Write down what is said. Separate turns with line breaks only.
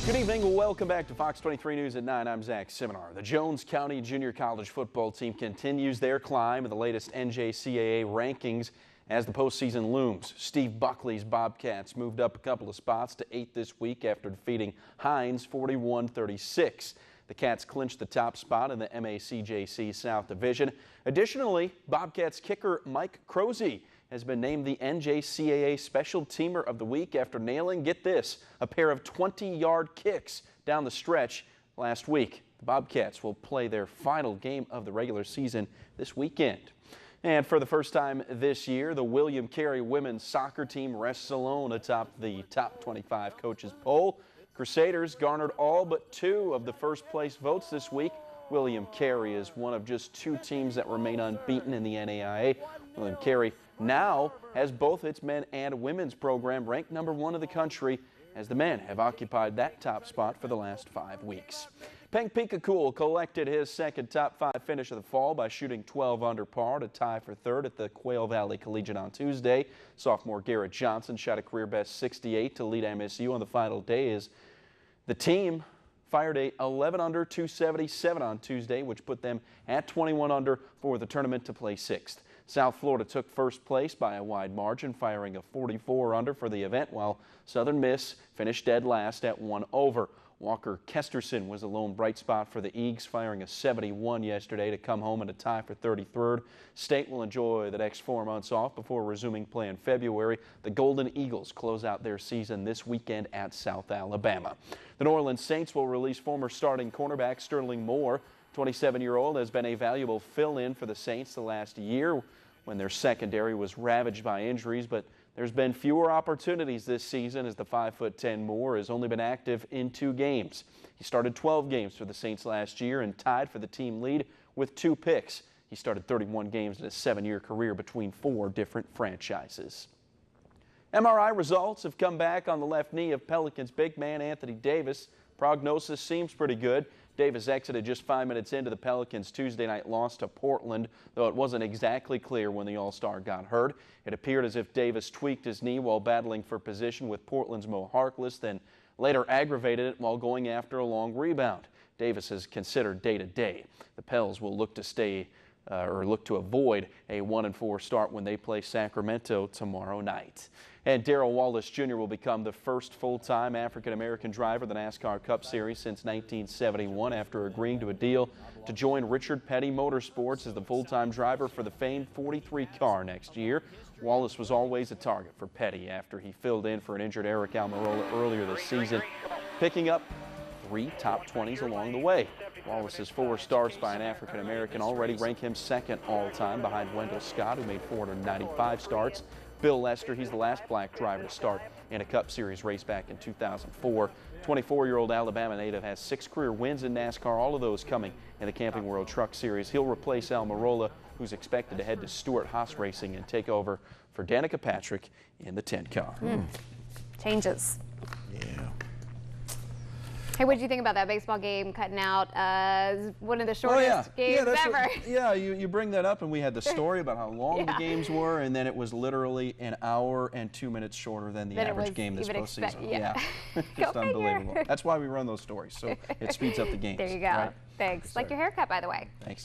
Good evening. Welcome back to Fox 23 News at 9. I'm Zach Seminar. The Jones County Junior College football team continues their climb in the latest NJCAA rankings as the postseason looms. Steve Buckley's Bobcats moved up a couple of spots to 8th this week after defeating Hines 41-36. The Cats clinched the top spot in the MACJC South Division. Additionally, Bobcats kicker Mike Croce has been named the NJCAA Special Teamer of the Week after nailing, get this, a pair of 20-yard kicks down the stretch last week. The Bobcats will play their final game of the regular season this weekend. And for the first time this year, the William Carey women's soccer team rests alone atop the top 25 coaches poll. Crusaders garnered all but 2 of the first place votes this week. William Carey is one of just 2 teams that remain unbeaten in the NAIA. William Carey now has both its men and women's program ranked number 1 in the country, as the men have occupied that top spot for the last 5 weeks. Penk Pikakul collected his second top 5 finish of the fall by shooting 12 under par to tie for 3rd at the Quail Valley Collegiate on Tuesday. Sophomore Garrett Johnson shot a career best 68 to lead MSU on the final day as the team fired a 11 under 277 on Tuesday, which put them at 21 under for the tournament to play 6th. South Florida took first place by a wide margin, firing a 44 under for the event, while Southern Miss finished dead last at 1 over. Walker Kesterson was a lone bright spot for the Eags, firing a 71 yesterday to come home in a tie for 33rd. State will enjoy the next 4 months off before resuming play in February. The Golden Eagles close out their season this weekend at South Alabama. The New Orleans Saints will release former starting cornerback Sterling Moore. 27-year-old has been a valuable fill-in for the Saints the last year when their secondary was ravaged by injuries, but there's been fewer opportunities this season as the 5'10" Moore has only been active in 2 games. He started 12 games for the Saints last year and tied for the team lead with 2 picks. He started 31 games in a 7-year career between 4 different franchises. MRI results have come back on the left knee of Pelicans big man Anthony Davis. Prognosis seems pretty good. Davis exited just 5 minutes into the Pelicans' Tuesday night loss to Portland, though it wasn't exactly clear when the All-Star got hurt. It appeared as if Davis tweaked his knee while battling for position with Portland's Mo Harkless, then later aggravated it while going after a long rebound. Davis is considered day-to-day. The Pels will look to avoid a 1-4 start when they play Sacramento tomorrow night. And Darrell Wallace Jr. will become the first full-time African-American driver of the NASCAR Cup Series since 1971 after agreeing to a deal to join Richard Petty Motorsports as the full-time driver for the famed 43 car next year. Wallace was always a target for Petty after he filled in for an injured Eric Almirola earlier this season, picking up 3 top 20s along the way. Wallace's 4 starts by an African-American already rank him 2nd all-time behind Wendell Scott, who made 495 starts. Bill Lester, he's the last black driver to start in a Cup Series race back in 2004. 24-year-old Alabama native has 6 career wins in NASCAR, all of those coming in the Camping World Truck Series. He'll replace Almirola, who's expected to head to Stewart Haas Racing and take over for Danica Patrick in the 10 car.
Changes.
Yeah.
Hey, what did you think about that baseball game cutting out one of the shortest games ever?
You bring that up, and we had the story about how long the games were, and then it was literally an hour and 2 minutes shorter than the average game this postseason. Just unbelievable. That's why we run those stories, so it speeds up the games.
There you go.
Right?
Thanks. Like your haircut, by the way.
Thanks.